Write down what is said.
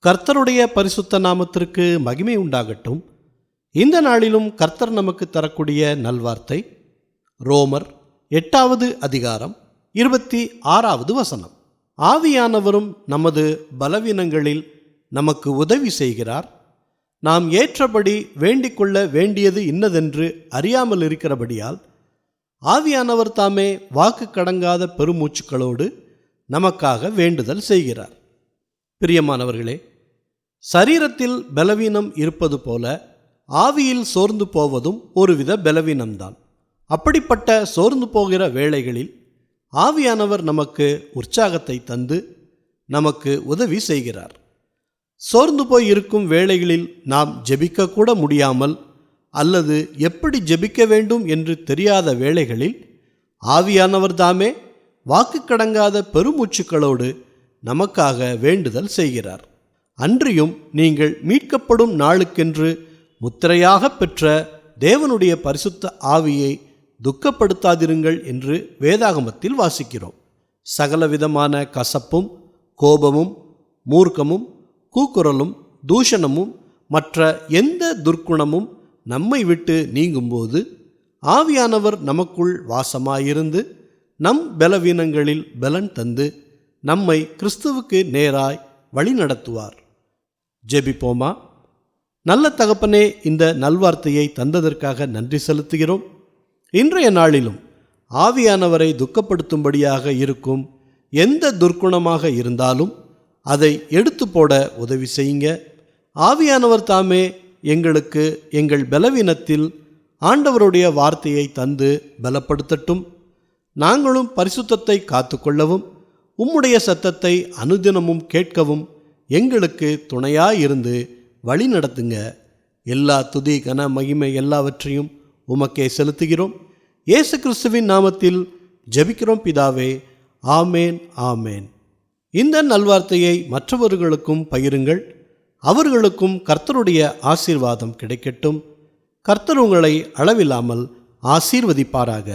கர்த்தருடைய பரிசுத்த நாமத்திற்கு மகிமை உண்டாகட்டும். இந்த நாளிலும் கர்த்தர் நமக்கு தரக்கூடிய நல்வார்த்தை ரோமர் 8வது அதிகாரம் 26வது வசனம். ஆவியானவரும் நமது பலவீனங்களில் நமக்கு உதவி செய்கிறார். நாம் ஏற்றபடி வேண்டிக் கொள்ள வேண்டியது இன்னதென்று அறியாமல் இருக்கிறபடியால் ஆவியானவர் தாமே வாக்கு கடங்காத பெருமூச்சுக்களோடு நமக்காக வேண்டுதல் செய்கிறார். பிரியமானவர்களே, சரீரத்தில் பலவீனம் இருப்பது போல ஆவியில் சோர்ந்து போவதும் ஒருவித பலவீனம்தான். அப்படிப்பட்ட சோர்ந்து போகிற வேளைகளில் ஆவியானவர் நமக்கு உற்சாகத்தை தந்து நமக்கு உதவி செய்கிறார். சோர்ந்து போய் இருக்கும் வேளைகளில் நாம் ஜெபிக்க கூட முடியாமல் அல்லது எப்படி ஜெபிக்க வேண்டும் என்று தெரியாத வேளைகளில் ஆவியானவர் தாமே வாக்கு கடங்காத பெருமூச்சுக்களோடு நமக்காக வேண்டுதல் செய்கிறார். அன்றியும் நீங்கள் மீட்கப்படும் நாளுக்கென்று முத்திரையாக பெற்ற தேவனுடைய பரிசுத்த ஆவியை துக்கப்படுத்தாதிருங்கள் என்று வேதாகமத்தில் வாசிக்கிறோம். சகலவிதமான கசப்பும் கோபமும் மூர்க்கமும் கூக்குரலும் தூஷணமும் மற்ற எந்த துர்க்குணமும் நம்மை விட்டு நீங்கும்போது ஆவியானவர் நமக்குள் வாசமாயிருந்து நம் பலவீனங்களில் பலன் தந்து நம்மை கிறிஸ்துவுக்கு நேராய் வழி நடத்துவார். ஜெபிப்போமா. நல்ல தகப்பனே, இந்த நல்வார்த்தையை தந்ததற்காக நன்றி செலுத்துகிறோம். இன்றைய நாளிலும் ஆவியானவரை துக்கப்படுத்தும்படியாக இருக்கும் எந்த துர்க்குணமாக இருந்தாலும் அதை எடுத்து போட உதவி செய்யுங்க. ஆவியானவர் தாமே எங்களுக்கு எங்கள் பலவீனத்தில் ஆண்டவருடைய வார்த்தையை தந்து பலப்படுத்தட்டும். நாங்களும் பரிசுத்தத்தை காத்துக்கொள்ளவும் உம்முடைய சத்தத்தை அனுதினமும் கேட்கவும் எங்களுக்கு துணையாயிருந்து வழி நடத்துங்க. எல்லா துதி கன மகிமை எல்லாவற்றையும் உமக்கே செலுத்துகிறோம். இயேசு கிறிஸ்துவின் நாமத்தில் ஜெபிக்கிறோம் பிதாவே. ஆமேன், ஆமேன். இந்த நல்வார்த்தையை மற்றவர்களுக்கும் பகிருங்கள். அவர்களுக்கும் கர்த்தருடைய ஆசீர்வாதம் கிடைக்கட்டும். கர்த்தர் உங்களை அளவில்லாமல் ஆசீர்வதிப்பாராக.